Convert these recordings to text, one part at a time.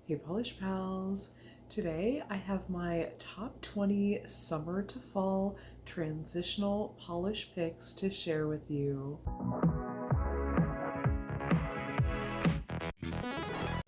Hey Polish Pals! Today I have my top 20 summer to fall transitional polish picks to share with you.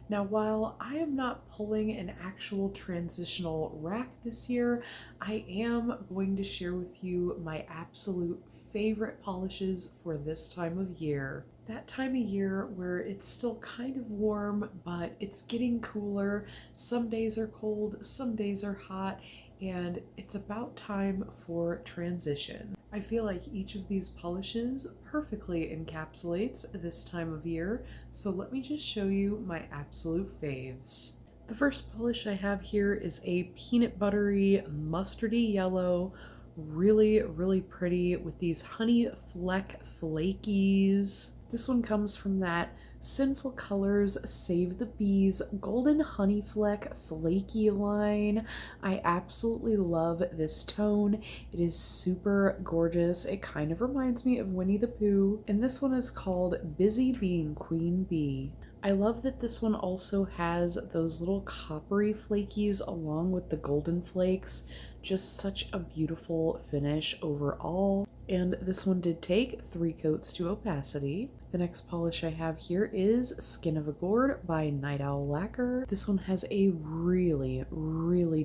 Now, while I am not pulling an actual transitional rack this year, I am going to share with you my absolute favorite polishes for this time of year. That time of year where it's still kind of warm, but it's getting cooler. Some days are cold, some days are hot, and it's about time for transition. I feel like each of these polishes perfectly encapsulates this time of year, so let me just show you my absolute faves. The first polish I have here is a peanut buttery mustardy yellow, really pretty with these honey fleck flakies. This one comes from that Sinful Colors Save the Bees Golden Honey Fleck Flaky line. I absolutely love this tone. It is super gorgeous. It kind of reminds me of Winnie the Pooh. And this one is called Busy Being Queen Bee. I love that this one also has those little coppery flakies along with the golden flakes. Just such a beautiful finish overall. And this one did take 3 coats to opacity. The next polish I have here is Skin of a Gourd by Night Owl Lacquer. This one has a really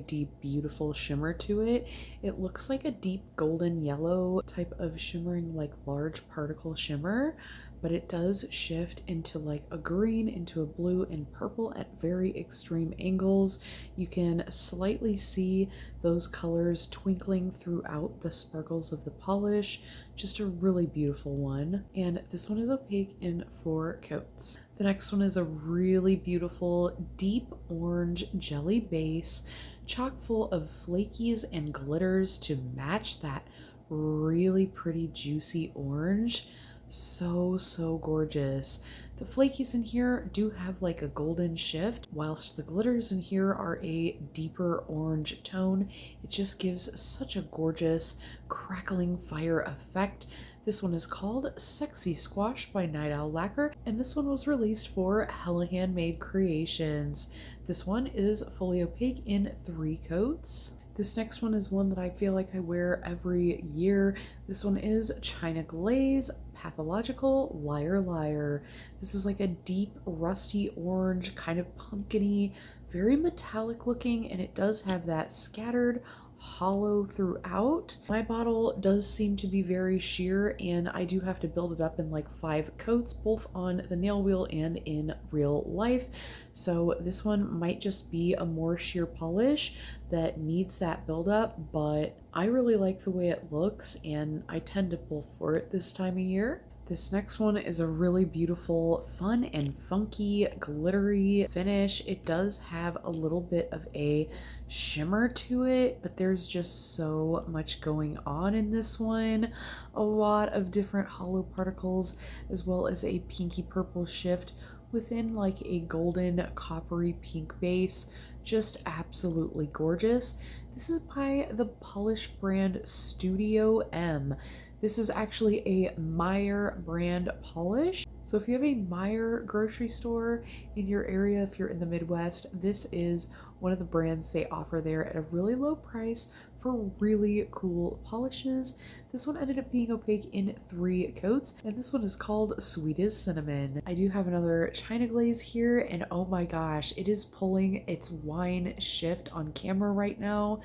deep, beautiful shimmer to it. It looks like a deep golden yellow type of shimmering, like large particle shimmer, but it does shift into like a green, into a blue and purple at very extreme angles. You can slightly see those colors twinkling throughout the sparkles of the polish. Just a really beautiful one. And this one is opaque in 4 coats. The next one is a really beautiful deep orange jelly base, chock full of flakies and glitters to match that really pretty juicy orange. So gorgeous. The flakies in here do have like a golden shift, whilst the glitters in here are a deeper orange tone. It just gives such a gorgeous crackling fire effect. This one is called Sexy Squash by Night Owl Lacquer, and this one was released for Hella Handmade Creations. This one is fully opaque in 3 coats. This next one is one that I feel like I wear every year. This one is China Glaze Pathological Liar Liar. This is like a deep rusty orange, kind of pumpkiny, very metallic looking, and it does have that scattered hollow throughout. My bottle does seem to be very sheer, and I do have to build it up in like 5 coats, both on the nail wheel and in real life. So this one might just be a more sheer polish that needs that buildup, but I really like the way it looks and I tend to pull for it this time of year. This next one is a really beautiful, fun and funky, glittery finish. It does have a little bit of a shimmer to it, but there's just so much going on in this one. A lot of different hollow particles, as well as a pinky purple shift within like a golden coppery pink base. Just absolutely gorgeous. This is by the polish brand Studio M. This is actually a Meyer brand polish. So if you have a Meyer grocery store in your area, if you're in the Midwest, this is one of the brands they offer there at a really low price for really cool polishes. This one ended up being opaque in 3 coats, and this one is called Sweet as Cinnamon. I do have another China Glaze here, and oh my gosh, it is pulling its wine shift on camera right now.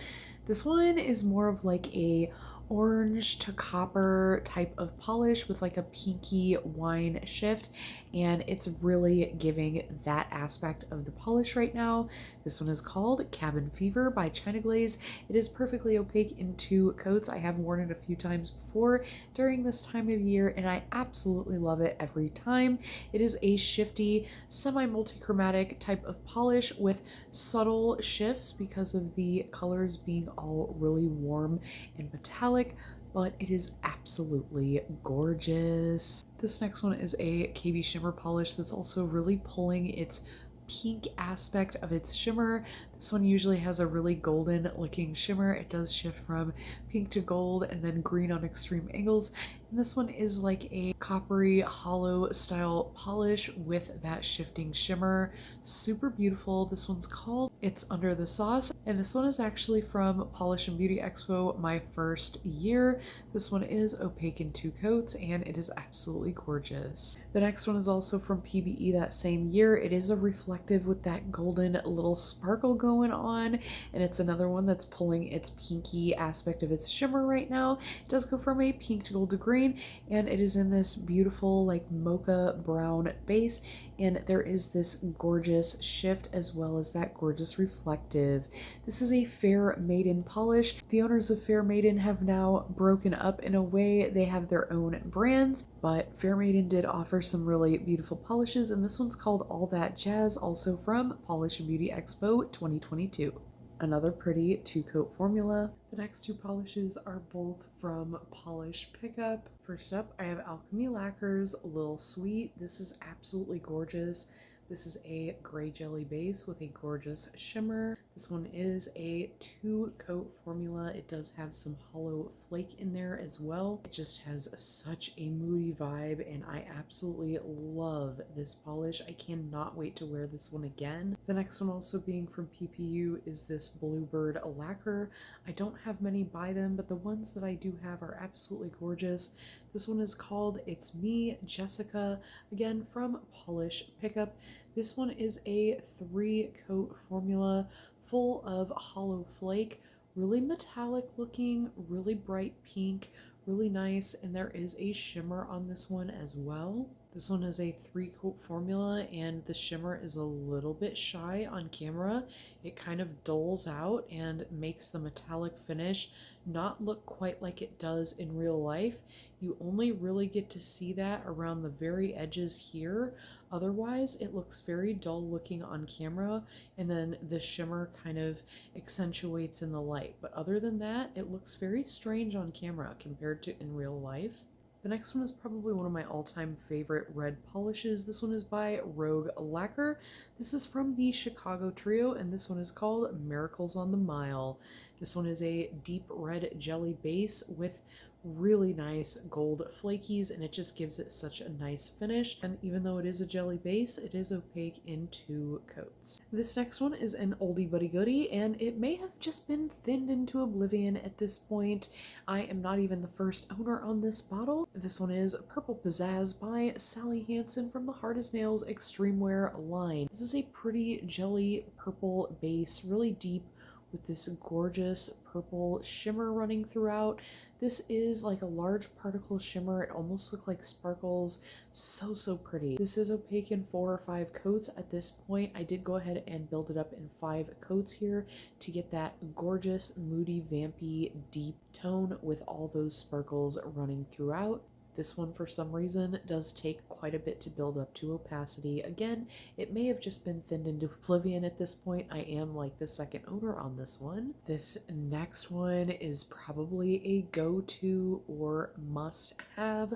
This one is more of like a orange to copper type of polish with like a pinky wine shift, and it's really giving that aspect of the polish right now. This one is called Cabin Fever by China Glaze. It is perfectly opaque in 2 coats. I have worn it a few times before during this time of year, and I absolutely love it every time. It is a shifty, semi-multichromatic type of polish with subtle shifts because of the colors being all really warm and metallic, but it is absolutely gorgeous. This next one is a KB shimmer polish that's also really pulling its pink aspect of its shimmer. This one usually has a really golden looking shimmer. It does shift from pink to gold and then green on extreme angles, And this one is like a coppery hollow style polish with that shifting shimmer. Super beautiful. This one's called It's Under the Sauce. And this one is actually from Polish and Beauty Expo, my first year. This one is opaque in 2 coats and it is absolutely gorgeous. The next one is also from PBE that same year. It is a reflective with that golden little sparkle going on. And it's another one that's pulling its pinky aspect of its shimmer right now. It does go from a pink to gold to green, and it is in this beautiful like mocha brown base, and there is this gorgeous shift as well as that gorgeous reflective. This is a Fair Maiden polish. The owners of Fair Maiden have now broken up in a way. They have their own brands, but Fair Maiden did offer some really beautiful polishes, and this one's called All That Jazz, also from Polish and Beauty Expo 2022. Another pretty 2-coat formula. The next 2 polishes are both from Polish Pickup. First up, I have Alchemy Lacquer's Little Sweet. This is absolutely gorgeous. This is a gray jelly base with a gorgeous shimmer. This one is a 2-coat formula. It does have some hollow flake in there as well. It just has such a moody vibe, and I absolutely love this polish. I cannot wait to wear this one again. The next one, also being from PPU, is this Bluebird lacquer. I don't have many by them, but the ones that I do have are absolutely gorgeous. This one is called It's Me, Jessica, again from Polish Pickup. This one is a 3-coat formula full of hollow flake, really metallic looking, really bright pink, really nice, and there is a shimmer on this one as well. This one is a 3-coat formula, and the shimmer is a little bit shy on camera. It kind of dulls out and makes the metallic finish not look quite like it does in real life. You only really get to see that around the very edges here. Otherwise, it looks very dull looking on camera, and then the shimmer kind of accentuates in the light. But other than that, it looks very strange on camera compared to in real life. The next one is probably one of my all-time favorite red polishes. This one is by Rogue Lacquer. This is from the Chicago Trio, and this one is called Miracles on the Mile. This one is a deep red jelly base with really nice gold flakies, and it just gives it such a nice finish. And even though it is a jelly base, it is opaque in 2 coats. This next one is an oldie buddy goodie, and it may have just been thinned into oblivion at this point. I am not even the first owner on this bottle. This one is Purple Pizzazz by Sally Hansen from the Hard as Nails Extreme Wear line. This is a pretty jelly purple base, really deep, with this gorgeous purple shimmer running throughout. This is like a large particle shimmer. It almost looks like sparkles. So pretty. This is opaque in 4 or 5 coats at this point. I did go ahead and build it up in 5 coats here to get that gorgeous, moody, vampy, deep tone with all those sparkles running throughout. This one, for some reason, does take quite a bit to build up to opacity. Again, it may have just been thinned into oblivion at this point. I am like the second owner on this one. This next one is probably a go-to or must-have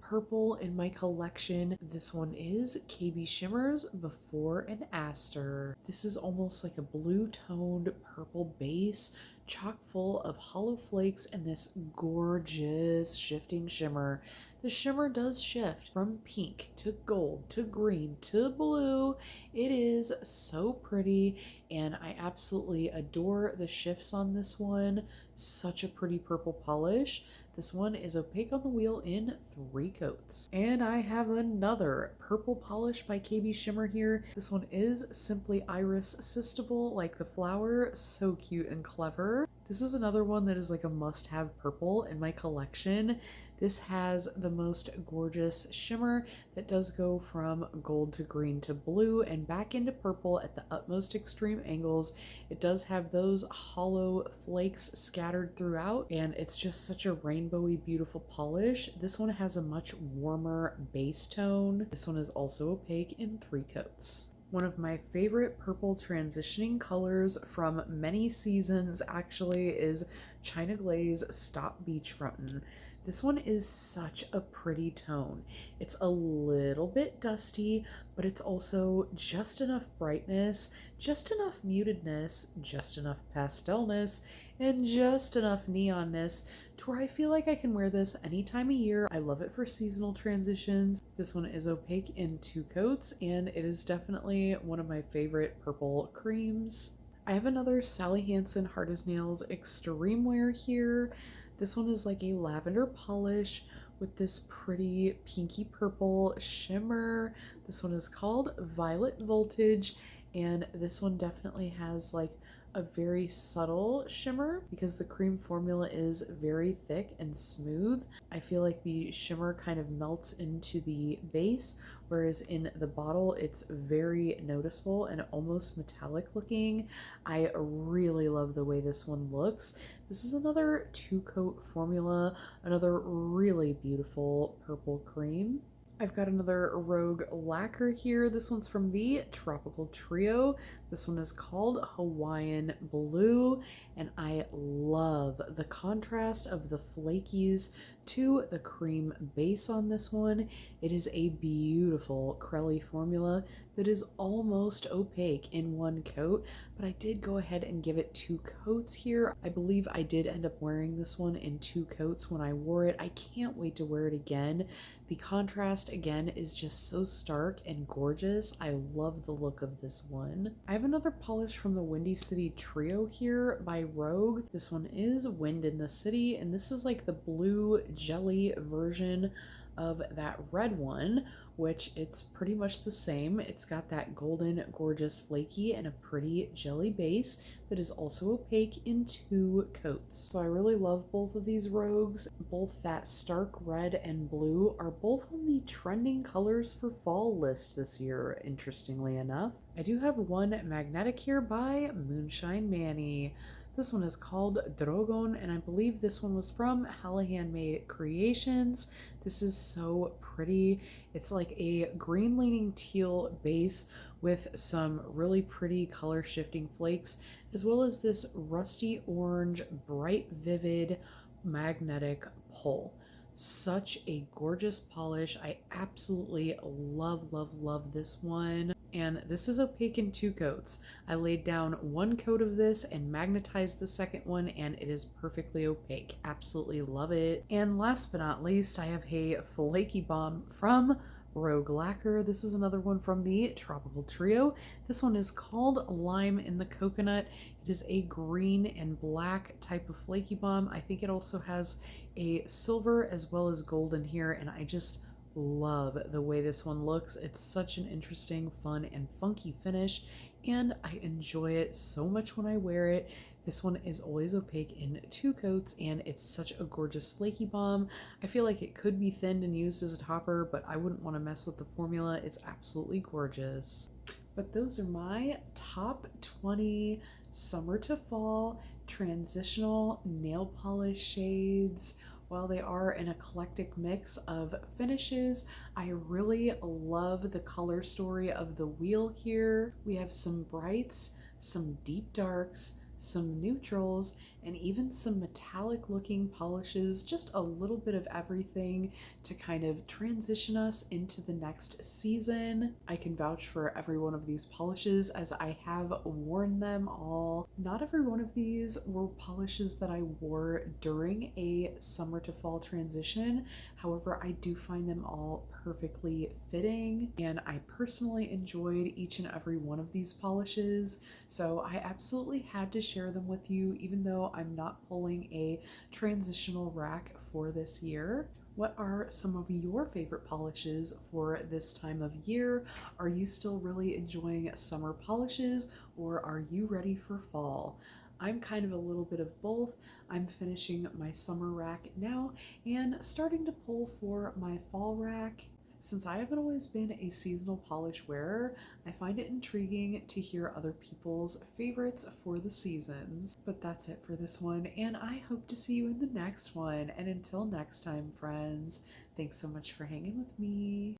purple in my collection. This one is KB Shimmer's Before and After. This is almost like a blue-toned purple base, chock full of hollow flakes and this gorgeous shifting shimmer. The shimmer does shift from pink to gold to green to blue. It is so pretty, and I absolutely adore the shifts on this one. Such a pretty purple polish. This one is opaque on the wheel in 3 coats. And I have another purple polish by KB Shimmer here. This one is Simply Iris Sistable, like the flower. So cute and clever. This is another one that is like a must-have purple in my collection. This has the most gorgeous shimmer that does go from gold to green to blue and back into purple at the utmost extreme angles. It does have those hollow flakes scattered throughout, and it's just such a rainbowy, beautiful polish. This one has a much warmer base tone. This one is also opaque in 3 coats. One of my favorite purple transitioning colors from many seasons actually is China Glaze Stop Beachfrontin'. This one is such a pretty tone. It's a little bit dusty, but it's also just enough brightness, just enough mutedness, just enough pastelness, and just enough neonness to where I feel like I can wear this any time of year. I love it for seasonal transitions. This one is opaque in two coats, and it is definitely one of my favorite purple creams. I have another Sally Hansen Hard as Nails Extreme Wear here. This one is like a lavender polish with this pretty pinky purple shimmer. This one is called Violet Voltage, and this one definitely has like a very subtle shimmer because the cream formula is very thick and smooth. I feel like the shimmer kind of melts into the base, whereas in the bottle it's very noticeable and almost metallic looking. I really love the way this one looks. This is another two coat formula, another really beautiful purple cream. I've got another Rogue lacquer here. This one's from the Tropical Trio. This one is called Hawaiian Blue, and I love the contrast of the flakies to the cream base on this one. It is a beautiful Crelly formula that is almost opaque in one coat, but I did go ahead and give it two coats here. I believe I did end up wearing this one in two coats when I wore it. I can't wait to wear it again. The contrast again is just so stark and gorgeous. I love the look of this one. I have another polish from the Windy City Trio here by Rogue. This one is Wind in the City, and this is like the blue jelly version of that red one, which it's pretty much the same. It's got that golden, gorgeous, flaky, and a pretty jelly base that is also opaque in two coats. So I really love both of these Rogues. Both that stark red and blue are both on the trending colors for fall list this year, interestingly enough. I do have one magnetic here by Moonshine Manny. This one is called Drogon, and I believe this one was from Hallahan Made Creations. This is so pretty. It's like a green leaning teal base with some really pretty color shifting flakes, as well as this rusty orange, bright, vivid magnetic pull. Such a gorgeous polish. I absolutely love, love, love this one. And this is opaque in two coats. I laid down one coat of this and magnetized the second one, and it is perfectly opaque. Absolutely love it. And last but not least, I have a flaky bomb from Rogue Lacquer. This is another one from the Tropical Trio. This one is called Lime in the Coconut. It is a green and black type of flaky bomb. I think it also has a silver as well as gold in here, and I just love the way this one looks. It's such an interesting, fun, and funky finish, and I enjoy it so much when I wear it. This one is always opaque in two coats, and it's such a gorgeous flaky bomb. I feel like it could be thinned and used as a topper, but I wouldn't want to mess with the formula. It's absolutely gorgeous. But those are my top 20 summer to fall transitional nail polish shades. While they are an eclectic mix of finishes, I really love the color story of the wheel here. We have some brights, some deep darks, some neutrals, and even some metallic looking polishes, just a little bit of everything to kind of transition us into the next season. I can vouch for every one of these polishes as I have worn them all. Not every one of these were polishes that I wore during a summer to fall transition. However, I do find them all perfectly fitting, and I personally enjoyed each and every one of these polishes, so I absolutely had to share them with you, even though I'm not pulling a transitional rack for this year. What are some of your favorite polishes for this time of year? Are you still really enjoying summer polishes, or are you ready for fall? I'm kind of a little bit of both. I'm finishing my summer rack now and starting to pull for my fall rack. Since I haven't always been a seasonal polish wearer, I find it intriguing to hear other people's favorites for the seasons. But that's it for this one, and I hope to see you in the next one. And until next time, friends, thanks so much for hanging with me.